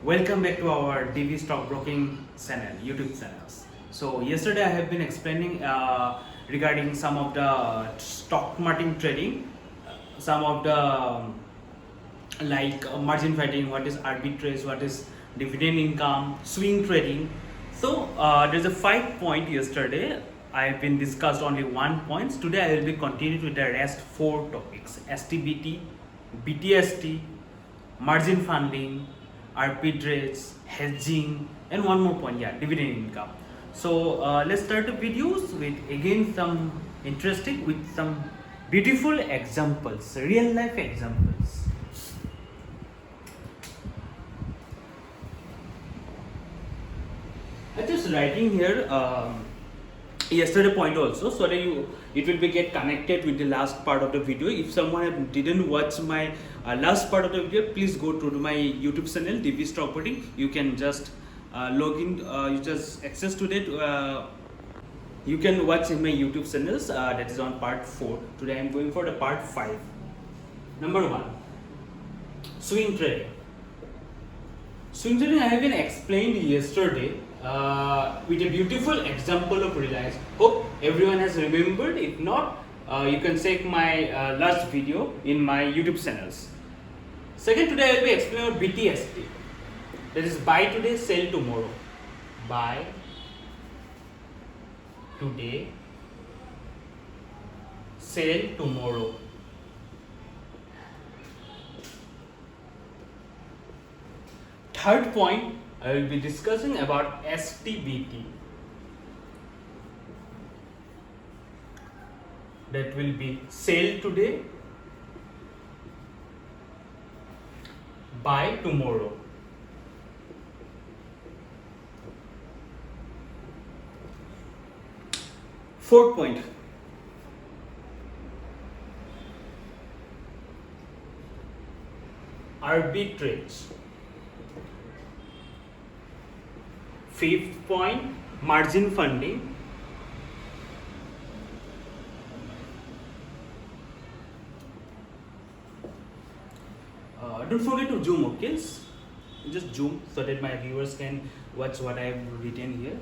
Welcome back to our DV Stockbroking channel, YouTube channels. So yesterday I have been explaining regarding some of the stock market trading, some of the margin trading, what is arbitrage, what is dividend income, swing trading. So there's a 5 point yesterday. I have been discussed only 1 point. Today I will be continuing with the rest 4 topics: STBT, BTST, margin funding, arbitrage, hedging, and one more point, dividend income. So let's start the videos with again some interesting with some beautiful examples, real life examples. I'm just writing here yesterday point also, so that it will be get connected with the last part of the video. If someone didn't watch my last part of the video, please go to my YouTube channel DV Stockbroking. You can just log in, you just access to that. You can watch in my YouTube channels. That is on part 4. Today I am going for the part 5. Number 1, swing trading. Swing trading I have been explained yesterday with a beautiful example of Reliance. Hope everyone has remembered. If not, you can check my last video in my YouTube channels. Second, today I will be explaining about BTST. That is buy today, sell tomorrow. Buy today, sell tomorrow. Third point, I will be discussing about STBT. That will be sell today, buy tomorrow. Fourth point, arbitrage. Fifth point, margin funding. Don't forget to zoom, okay? Just zoom so that my viewers can watch what I have written here.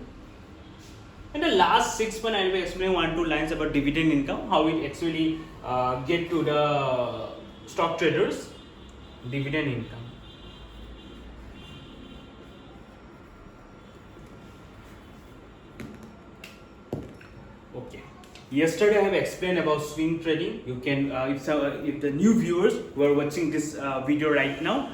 And the last 6 point, I will explain 1-2 lines about dividend income, how it actually get to the stock traders. Dividend income. Okay. Yesterday I have explained about swing trading. You can, if the new viewers who are watching this video right now,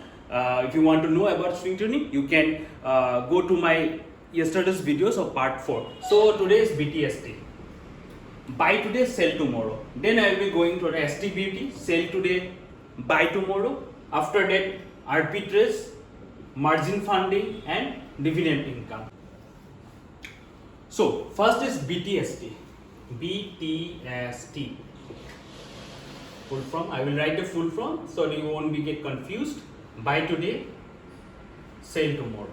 if you want to know about swing trading, you can go to my yesterday's videos of part 4. So today is BTST. Buy today, sell tomorrow. Then I will be going to the STBT, sell today, buy tomorrow. After that, arbitrage, margin funding, and dividend income. So first is BTST. BTST. Full form. I will write the full form so that you won't be get confused. Buy today, sell tomorrow.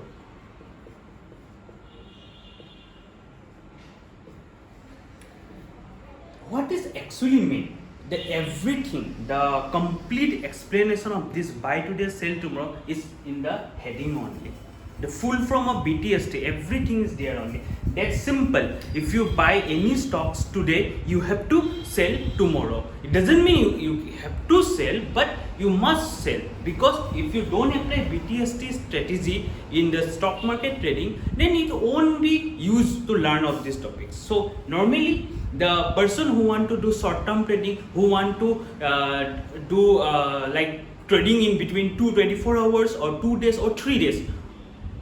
What is actually mean? The everything, the complete explanation of this buy today, sell tomorrow is in the heading only. The full form of BTST, everything is there only. That's simple. If you buy any stocks today, you have to sell tomorrow. It doesn't mean you have to sell, but you must sell, because if you don't apply BTST strategy in the stock market trading, then it won't be used to learn of these topics. So normally the person who want to do short-term trading, who want to do like trading in between 24 hours or 2 days or 3 days,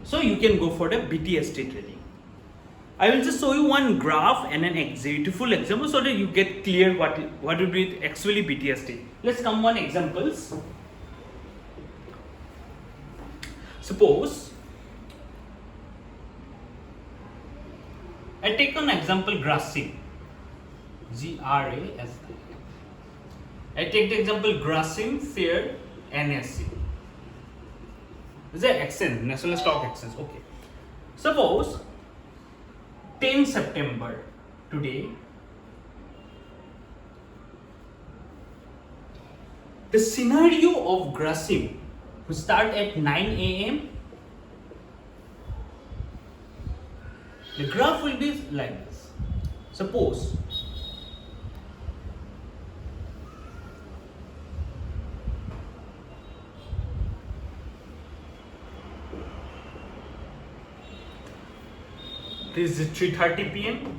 so you can go for the BTST trading. I will just show you one graph and an beautiful example so that you get clear what will be actually BTST. Let's come one examples. Suppose I take an example Grasim. GRASI. I take the example Grasim Fair NSE. This is an exchange, National Stock Exchange. Okay. Suppose 10 September today, the scenario of Grasim who start at 9 a.m. The graph will be like this. Suppose this is 3:30 p.m.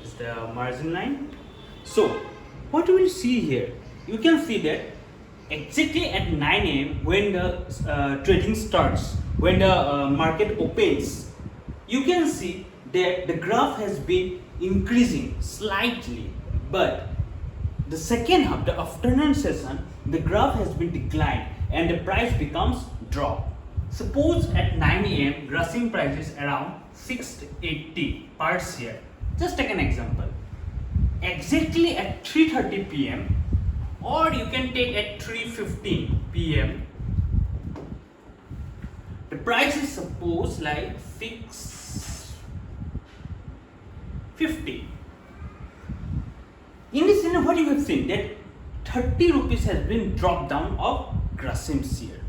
This is the margin line. So what you will see here, you can see that exactly at 9 a.m. when the trading starts, when the market opens, you can see that the graph has been increasing slightly, but the second half, the afternoon session, the graph has been declined and the price becomes drop. Suppose at 9 a.m. Grasim price is around 680 per share. Just take an example. Exactly at 3:30 p.m. or you can take at 3:15 p.m. the price is suppose like 650. In this scenario, what you have seen that 30 rupees has been dropped down of Grasim share.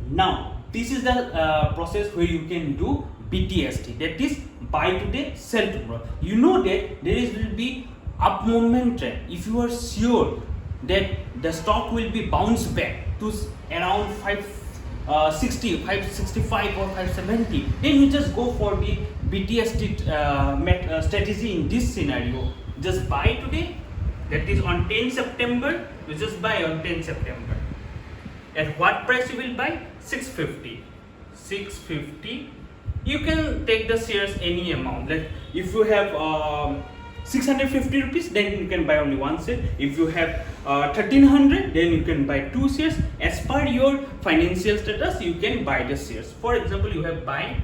Now this is the process where you can do BTST, that is buy today, sell tomorrow. You know that there will be up movement trend. If you are sure that the stock will be bounced back to around 560, 565 or 570, then you just go for the BTST strategy in this scenario. Just buy today, that is on 10 September, you just buy on 10 September. At what price you will buy? 650. 650. You can take the shares any amount. Like if you have 650 rupees, then you can buy only one share. If you have 1300, then you can buy two shares. As per your financial status, you can buy the shares. For example, you have buy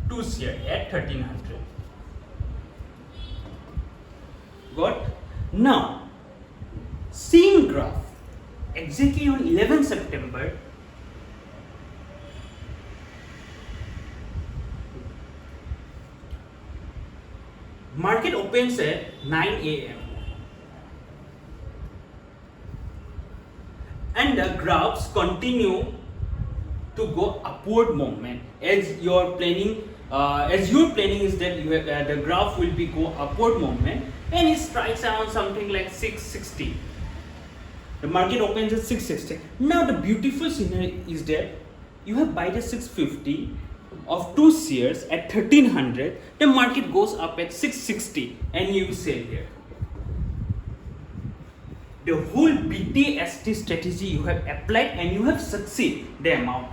two shares at 1300. Got? Now, same graph, exactly on 11 September, market opens at 9 a.m. and the graphs continue to go upward movement as your planning. As your planning is that you have, the graph will be go upward movement, and it strikes around something like 660. The market opens at 660. Now the beautiful scenario is that you have buy the 650 of two shares at 1300. The market goes up at 660 and you sell here. The whole BTST strategy you have applied and you have succeed the amount.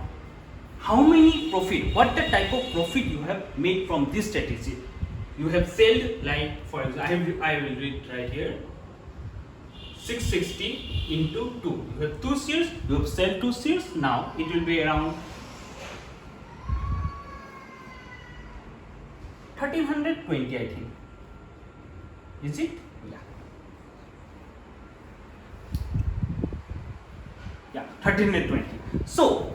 How many profit? What the type of profit you have made from this strategy? You have sold, like for example, I will read right here. 660 into 2. You have 2 shares, you have sold 2 shares. Now it will be around 1320, I think. Is it? Yeah, 1320. So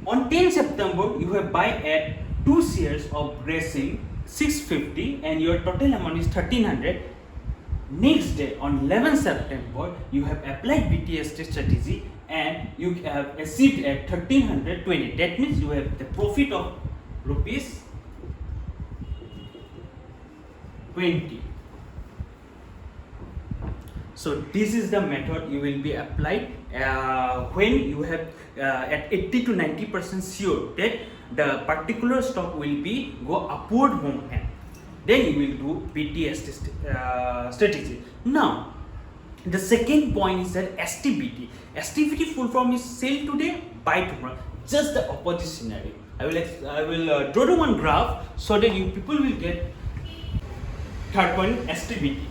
on 10 September, you have buy at 2 shares of Grasim 650 and your total amount is 1300. Next day on 11 September, you have applied BTST strategy and you have achieved at 1320. That means you have the profit of rupees 20. So this is the method you will be applied when you have at 80 to 90% sure that the particular stock will be go upward movement. Then you will do BTST strategy. Now the second point is that STBT. STBT full form is sell today, buy tomorrow. Just the opposite scenario. I will draw the one graph so that you people will get. Third point, STBT.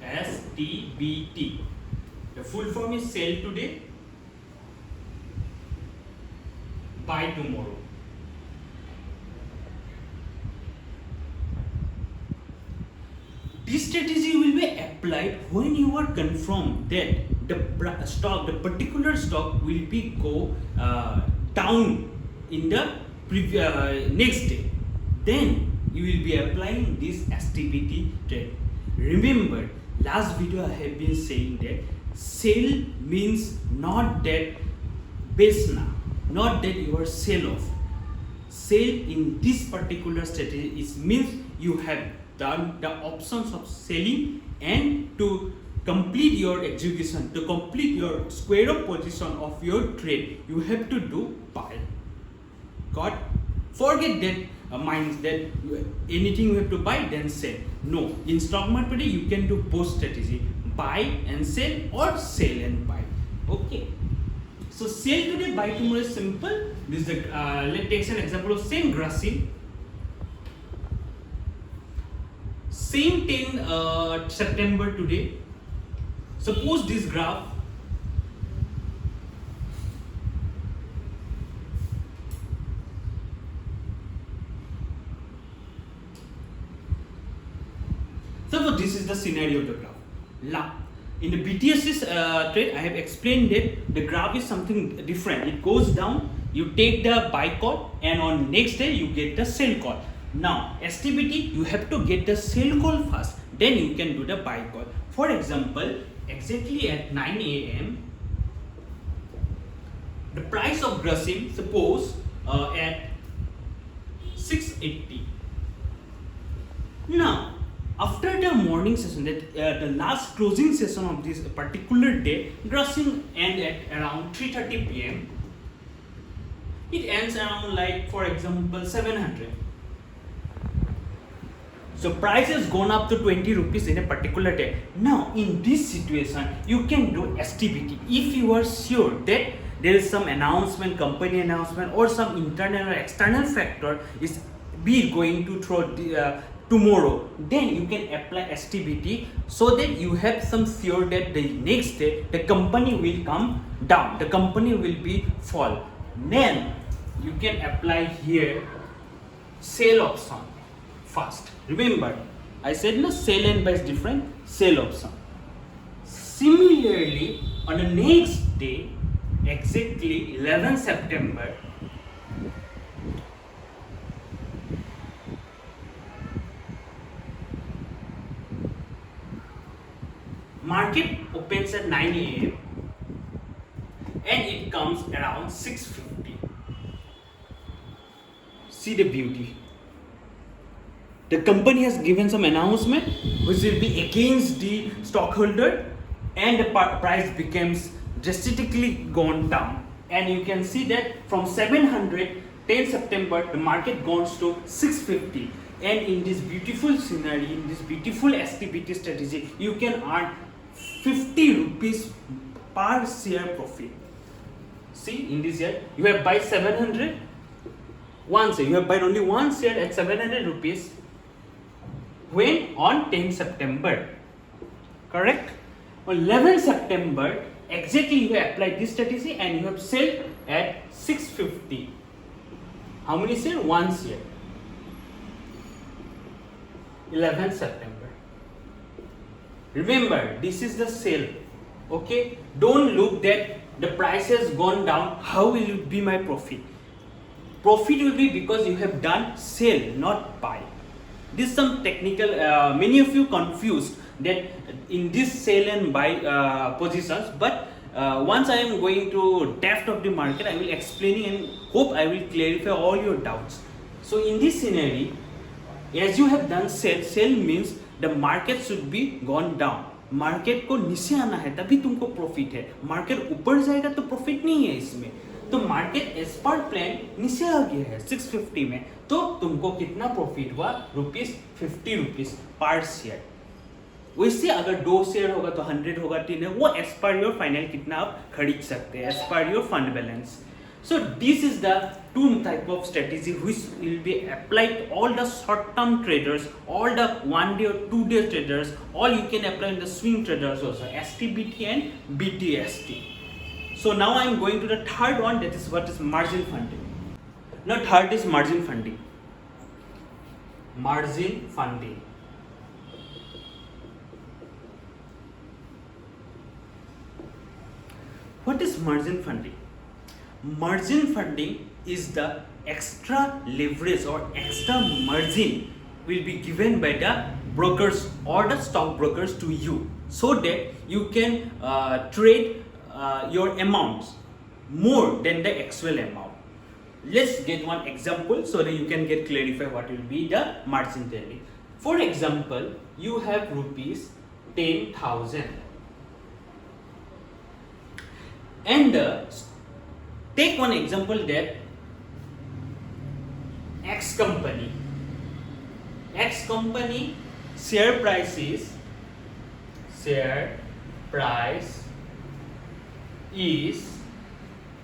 STBT. The full form is sell today, buy tomorrow. This strategy will be applied when you are confirmed that the particular stock will be go down in the next day. Then you will be applying this STBT trade. Remember, last video I have been saying that Sell means not that besna, not that you are sell off. Sell in this particular strategy is means you have done the options of selling, and to complete your execution, to complete your square up position of your trade, you have to do buy. Got? Forget that minds that anything you have to buy then sell. No, in stock market you can do both strategy, buy and sell or sell and buy. Okay. So sell today, buy tomorrow is simple. This is the let's take an example of same Grasim. Same 10 September today. Suppose this graph this is the scenario of the graph. In the BTS's trade, I have explained that the graph is something different. It goes down, you take the buy call, and on next day you get the sell call. Now, STBT, you have to get the sell call first, then you can do the buy call. For example, exactly at 9 a.m., the price of Grasim, suppose at 680. Now, after the morning session, that the last closing session of this particular day, Grasim end at around 3:30 p.m. It ends around, like, for example, 700. So price has gone up to 20 rupees in a particular day. Now, in this situation, you can do STBT if you are sure that there is some announcement, company announcement, or some internal or external factor is be going to throw the, tomorrow. Then you can apply STBT so that you have some fear that the next day the company will come down, the company will be fall. Then you can apply here sell option first. Remember, I said no, sell and buy is different. Sell option. Similarly, on the next day, exactly 11 September, market opens at 9 a.m. and it comes around 6:50. See the beauty. The company has given some announcement which will be against the stockholder, and the price becomes drastically gone down. And you can see that from 700, 10 September, the market goes to 650. And in this beautiful scenario, in this beautiful STBT strategy, you can earn 50 rupees per share profit. See, in this year, you have buy 700, one share, you have buy only one share at 700 rupees. When? On 10 September. Correct? On 11 September, exactly you have applied this strategy and you have sold at 650. How many share? One share. 11 September. Remember, this is the sale. Okay? Don't look that the price has gone down. How will it be my profit? Profit will be because you have done sale, not buy. This is some technical, many of you confused that in this sell and buy positions, but once I am going to depth of the market, I will explain and hope I will clarify all your doubts. So in this scenario, as you have done sell means the market should be gone down. Market को नीचे आना है तभी तुमको profit है, market ऊपर जाएगा तो प्रॉफिट नहीं है इसमें. तो मार्केट एज पर प्लान नीचे आ गया है 650 में, तो तुमको कितना प्रॉफिट हुआ? ₹50 पर शेयर. वैसे अगर 2 शेयर होगा तो 100 होगा, 3 है, वो एज पर योर फाइनल कितना आप खरीद सकते हैं, as per your fund balance. So this is the two type of strategy which will be applied to all the short-term traders, all the 1 day or 2 day traders, all you can apply in the swing traders also, STBT and BTST. So now I am going to the third one, that is what is margin funding. Now third is margin funding. Margin funding. What is margin funding? Margin funding is the extra leverage or extra margin will be given by the brokers or the stock brokers to you, so that you can trade your amounts more than the actual amount. Let's get one example so that you can get clarify what will be the margin trading. For example, you have rupees 10,000 and take one example that X company share price is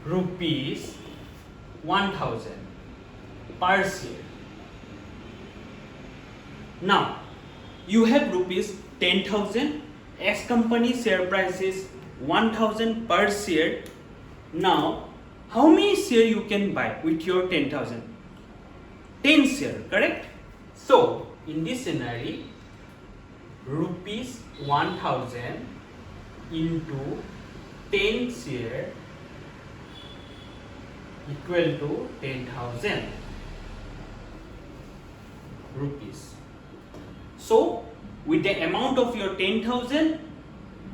rupees 1,000 per share. Now you have rupees 10,000, X company share price is 1,000 per share. Now how many share you can buy with your 10,000? 10 share, correct? So in this scenario, rupees 1,000 into 10 share equal to 10,000 rupees. So with the amount of your 10,000,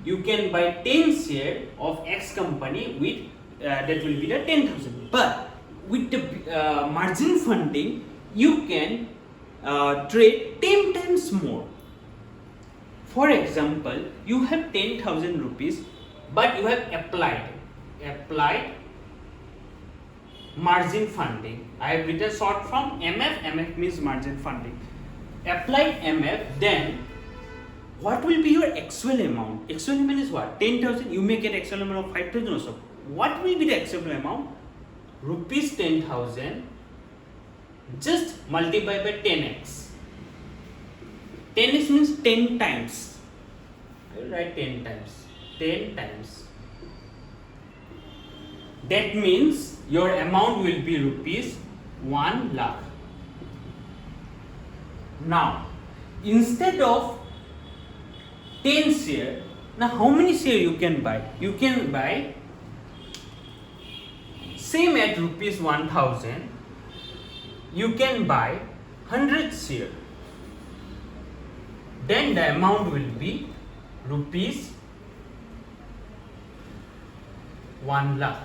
you can buy 10 share of X company with that will be the 10,000. But with the margin funding, you can trade 10 times more. For example, you have 10,000 rupees, but you have applied margin funding. I have written short form MF. MF means margin funding. Applied MF, then what will be your actual amount? Actual amount is what? 10,000. You may get actual amount of 5,000 also. What will be the actual amount? Rupees 10,000 just multiply by 10x. 10x means 10 times. I will write 10 times. 10 times. That means your amount will be rupees 1 lakh. Now, instead of 10 share, now how many share you can buy? You can buy same at rupees 1,000. You can buy 100 share. Then the amount will be rupees 1 lakh.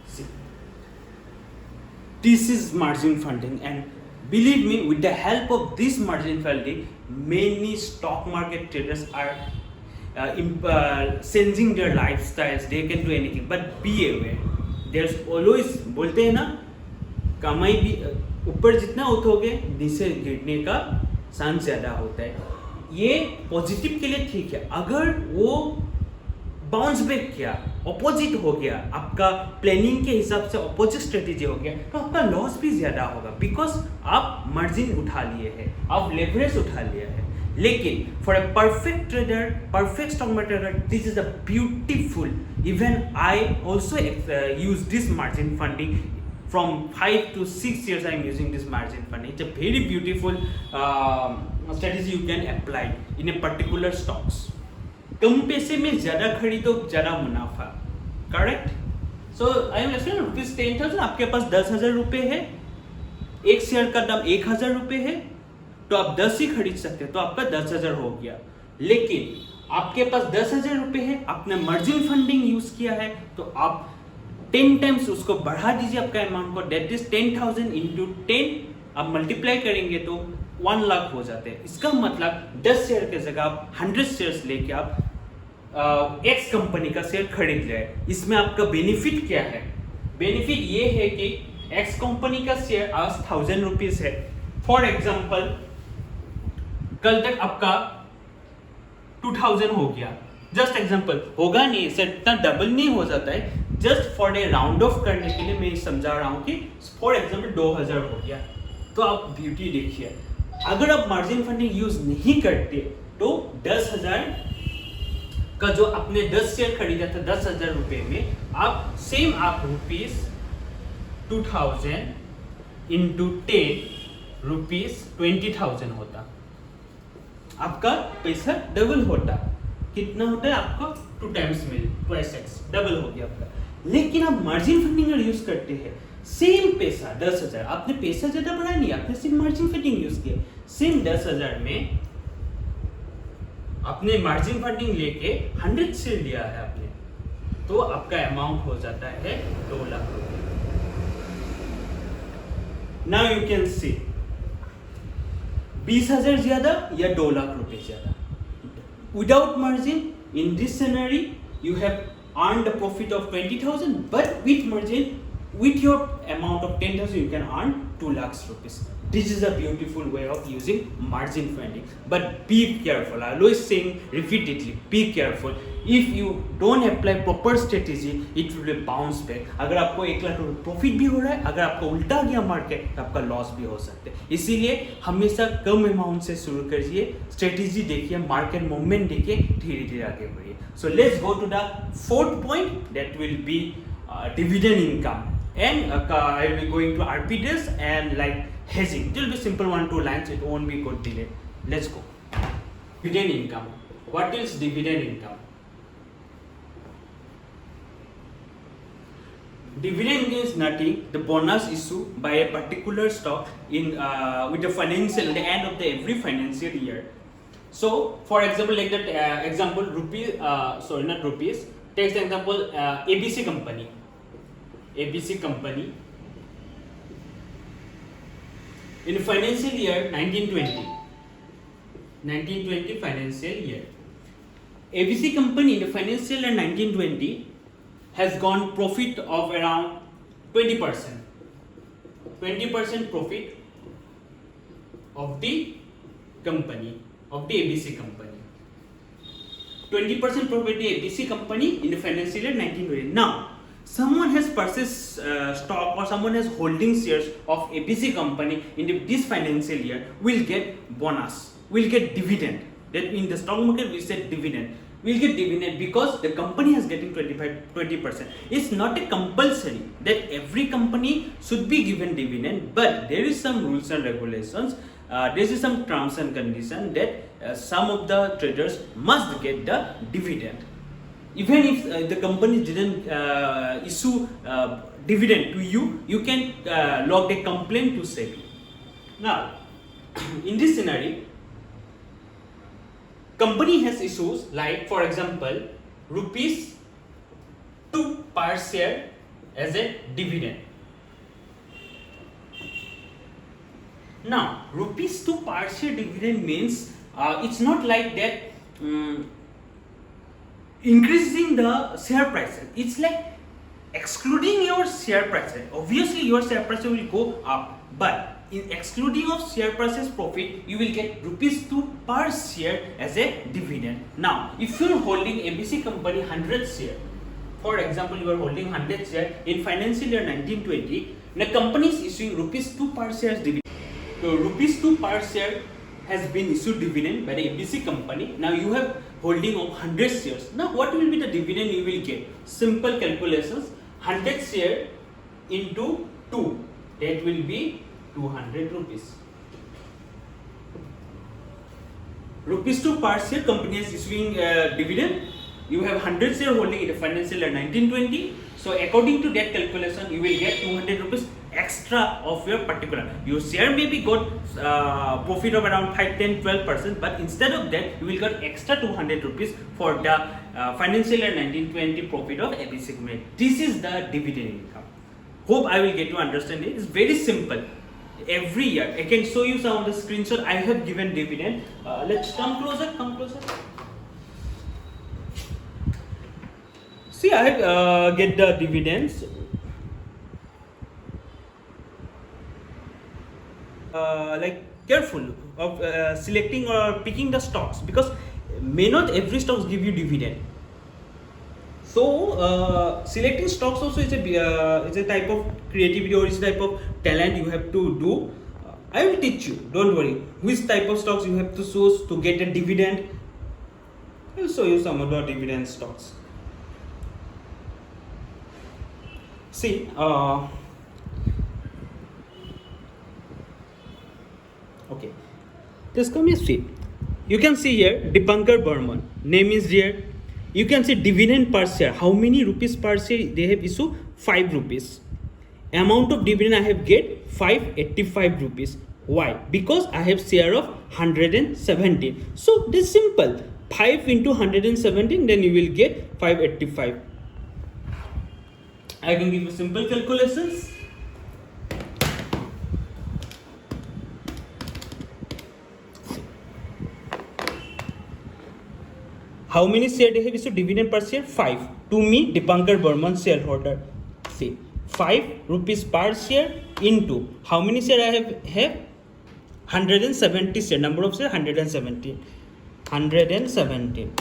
See, this is margin funding, and believe me, with the help of this margin funding, many stock market traders are changing their lifestyles. They can do anything, but be aware. There's always, बोलते हैं ना, कमाई भी ऊपर जितना उठोगे नीचे गिरने का चांस ज़्यादा होता है. ये पॉजिटिव के लिए ठीक है. अगर वो बाउंस बैक किया, अपोजिट हो गया, आपका प्लानिंग के हिसाब से अपोजिट स्ट्रेटेजी हो गया, तो आपका लॉस भी ज़्यादा होगा, बिकॉज आप मार्जिन उठा लिए हैं, आप लेवरेज उठा लिया है. लेकिन for a perfect trader, perfect stock market trader, this is a beautiful. Even I also use this margin funding from 5 to 6 years. I am using this margin funding. It's a very beautiful strategy you can apply in a particular stocks. कम पैसे में ज़्यादा खरीदो, ज़्यादा मुनाफा, correct? So I am explaining rupees 10,000. आपके पास 10,000 रुपये है, एक शेयर का दाम 1,000 रुपये है, तो आप 10 ही खरीद सकते हैं, तो आपका 10,000 हो गया. लेकिन आपके पास 10,000 रुपये है, आपने मार्जिन फंडिंग यूज किया है, तो आप 10 टाइम्स उसको बढ़ा दीजिए आपका अमाउंट को. That is 10,000 into 10. आप मल्टीप्लाई करेंगे तो 1 लाख हो जाते हैं. इसका मतलब 10 शेयर के जगह आप 100 शेयर्स लेके आप एक्स कंपनी का शेयर खरीद रहे. इसमें आपका बेनिफिट क्या है? बेनिफिट ये है कि एक्स कंपनी का शेयर आज 1,000 रुपीज है. फॉर एग्जाम्पल, कल तक आपका 2,000 हो गया. जस्ट एग्जाम्पल, होगा नहीं, इससे इतना डबल नहीं हो जाता है. Just for A round of करने के लिए मैं समझा रहा हूँ कि फॉर एग्जाम्पल 2,000 हो गया. तो आप ब्यूटी देखिए, अगर आप मार्जिन फंडिंग यूज नहीं करते तो 10,000 का जो आपने 10 शेयर खरीदा था 10,000 रुपये में, आप सेम आप रुपीज 2,000 इंटू 10 रुपीज 20,000 होता. आपका पैसा डबल होता. कितना होता है आपका? 2 टाइम्स मिल, 2x डबल हो गया आपका. लेकिन आप मार्जिन फंडिंग अगर यूज करते हैं सेम पैसा 10,000, आपने पैसा ज़्यादा बढ़ाया नहीं, आपने सिर्फ मार्जिन फंडिंग यूज़ किया। सेम 10,000 में आपने मार्जिन फंडिंग लेके 100 शेयर लिया है आपने, तो आपका अमाउंट हो जाता है 2 लाख रुपए। नाउ यू कैन सी 20,000 ज़्यादा या 2 लाख रुपए ज़्यादा। Without margin, in this scenario, you have earned a profit of 20,000, but with margin, with your amount of 10,000, you can earn 2 lakhs rupees. This is a beautiful way of using margin funding. But be careful. I always saying repeatedly, be careful. If you don't apply proper strategy, it will bounce back. अगर आपको 1 लाख रुपए profit भी हो रहा है, अगर आपको उल्टा गया मार्केट, तो आपका लॉस भी हो सकता है। इसीलिए हमेशा कम अमाउंट से शुरू करिए, स्ट्रेटेजी देखिए, मार्केट मूवमेंट देखिए, धीरे धीरे आगे बढ़िए। So let's go to the fourth point, that will be dividend income. And I will be going to RPDs and like hedging. It will be simple 1-2 lines. It won't be good delay. Let's go. Dividend income. What is dividend income? Dividend is nothing. The bonus issued by a particular stock in with the financial at the end of the every financial year. So, for example, like that example, not rupees. Take the example ABC company. ABC company in financial year 1920 financial year, ABC company in the financial year 1920 has gone profit of around 20% profit of the company, of the ABC company. 20% profit of the ABC company in the financial year 1920. Now someone has purchased stock or someone has holding shares of ABC company in this financial year will get bonus, will get dividend. That in the stock market we said dividend. Will get dividend because the company is getting 20%. It's not a compulsory that every company should be given dividend, but there is some rules and regulations. There is some terms and conditions that some of the traders must get the dividend. Even if the company didn't issue dividend to you, you can log a complaint to SEBI. Now, in this scenario, company has issues like, for example, rupees 2 per share as a dividend. Now, rupees 2 per share dividend means it's not like that. Increasing the share price, it's like excluding your share price. Obviously your share price will go up, but in excluding of share prices profit, you will get rupees 2 per share as a dividend. Now if you are holding ABC company 100 share, for example you are holding 100 share in financial year 1920, the company is issuing rupees 2 per share as dividend. So rupees 2 per share has been issued dividend by the ABC company. Now you have holding of 100 shares. Now what will be the dividend you will get? Simple calculations. 100 share into 2, that will be 200 rupees. Rupees 2 per share company is issuing dividend. You have 100 share holding in the financial year 1920. So according to that calculation, you will get 200 rupees extra of your particular. Your share maybe got profit of around 5, 10, 12%, but instead of that, you will get extra 200 rupees for the financial year 1920 profit of ABC company. This is the dividend income. Hope I will get to understand it. It's very simple. Every year, I can show you some of the screenshot. I have given dividend. Let's come closer. See, I get the dividends. Like careful of selecting or picking the stocks, because may not every stocks give you dividend. So selecting stocks also is a type of creativity, or is a type of talent you have to do. I will teach you, don't worry, which type of stocks you have to choose to get a dividend. I will show you some of the dividend stocks. See, okay, just come here, see. You can see here Dipankar Burman, name is here. You can see dividend per share, how many rupees per share they have issued? 5 rupees. amount of dividend I have get 585 rupees. Why? Because I have share of 117. So this is simple. 5 into 117, then you will get 585. I can give you simple calculations. How many shares they have issued dividend per share? 5. To me, Dipankar Burman shareholder. See, 5 rupees per share into how many shares I have? 170 share. Number of shares 117. 117.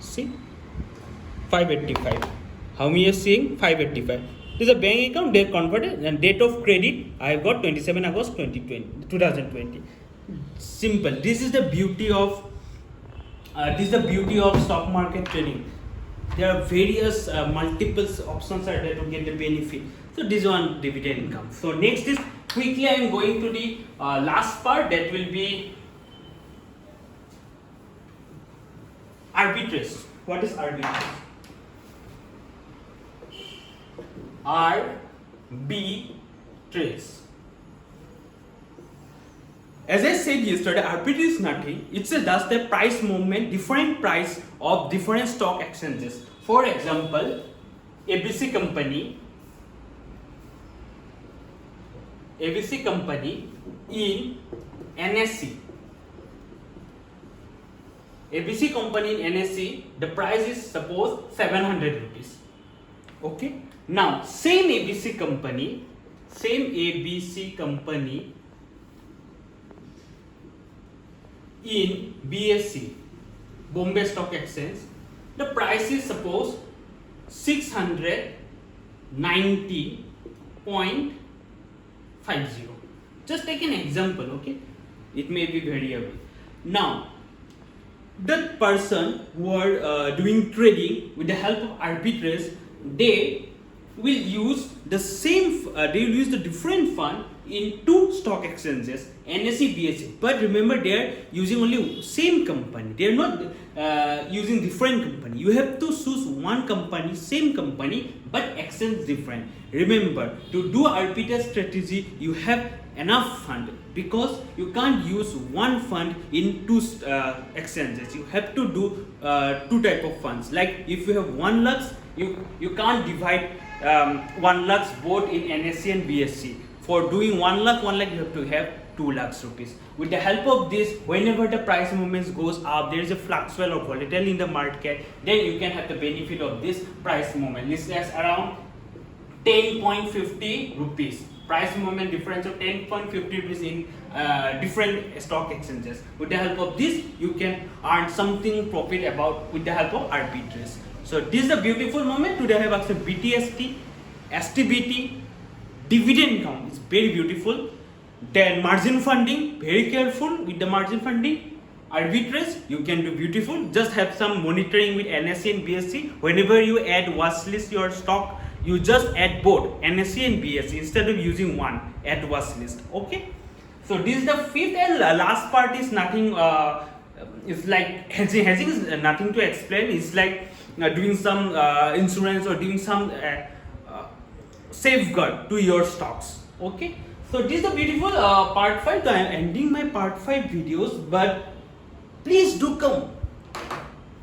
See, 585. How many are seeing? 585. This is a bank account. They converted, and date of credit I have got 27 August 2020. Simple. This is the beauty of stock market trading. There are various multiple options are there to get the benefit. So this is one dividend income. So next is quickly I am going to the last part, that will be arbitrage. What is arbitrage? Arbitrage. As I said yesterday, arbitrage is nothing. It's just the price movement, different price of different stock exchanges. For example, ABC company in NSE. ABC company in NSE, the price is suppose 700 rupees. Okay. Now same ABC company in BSE, Bombay Stock Exchange, the price is suppose 690.50. Just take an example, okay? It may be variable. Now, the person who are doing trading with the help of arbitrage, they will use the same. They will use the different fund in two stock exchanges, NSE, BSE. But remember, they are using only same company. They are not using different company. You have to choose one company, same company, but exchange different. Remember, to do arbitrage strategy, you have enough fund, because you can't use one fund in two exchanges. You have to do two type of funds. Like if you have 1 lakhs, you can't divide 1 lakhs both in NSE and BSE. For doing 1 lakh, you have to have 2 lakhs rupees. With the help of this, whenever the price movements goes up, there is a fluctual or volatile in the market, then you can have the benefit of this price movement. This is around 10.50 rupees. Price movement difference of 10.50 rupees in different stock exchanges. With the help of this, you can earn something profit about with the help of arbitrage. So this is a beautiful moment. Today I have asked BTST, STBT, dividend income is very beautiful. Then margin funding, very careful with the margin funding. Arbitrage, you can do beautiful. Just have some monitoring with NSE and BSE. Whenever you add watch list your stock, you just add both NSE and BSE instead of using one. Add watch list. Okay. So this is the fifth and last part is nothing. It's like hedging. Hedging is nothing to explain. It's like doing some insurance or doing some safeguard to your stocks. Okay. So this is the beautiful part 5. So I am ending my part 5 videos, but please do come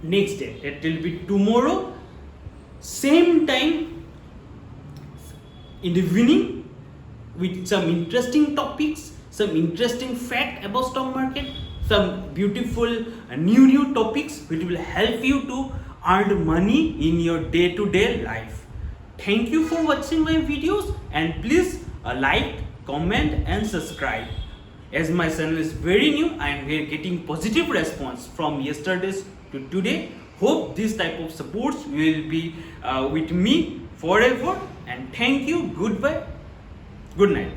next day. It will be tomorrow, same time in the evening, with some interesting topics, some interesting fact about stock market, some beautiful new topics which will help you to earn money in your day-to-day life. Thank you for watching my videos, and please like, comment and subscribe. As my channel is very new, I am getting positive response from yesterday's to today. Hope this type of supports will be with me forever, and thank you. Goodbye. Good night.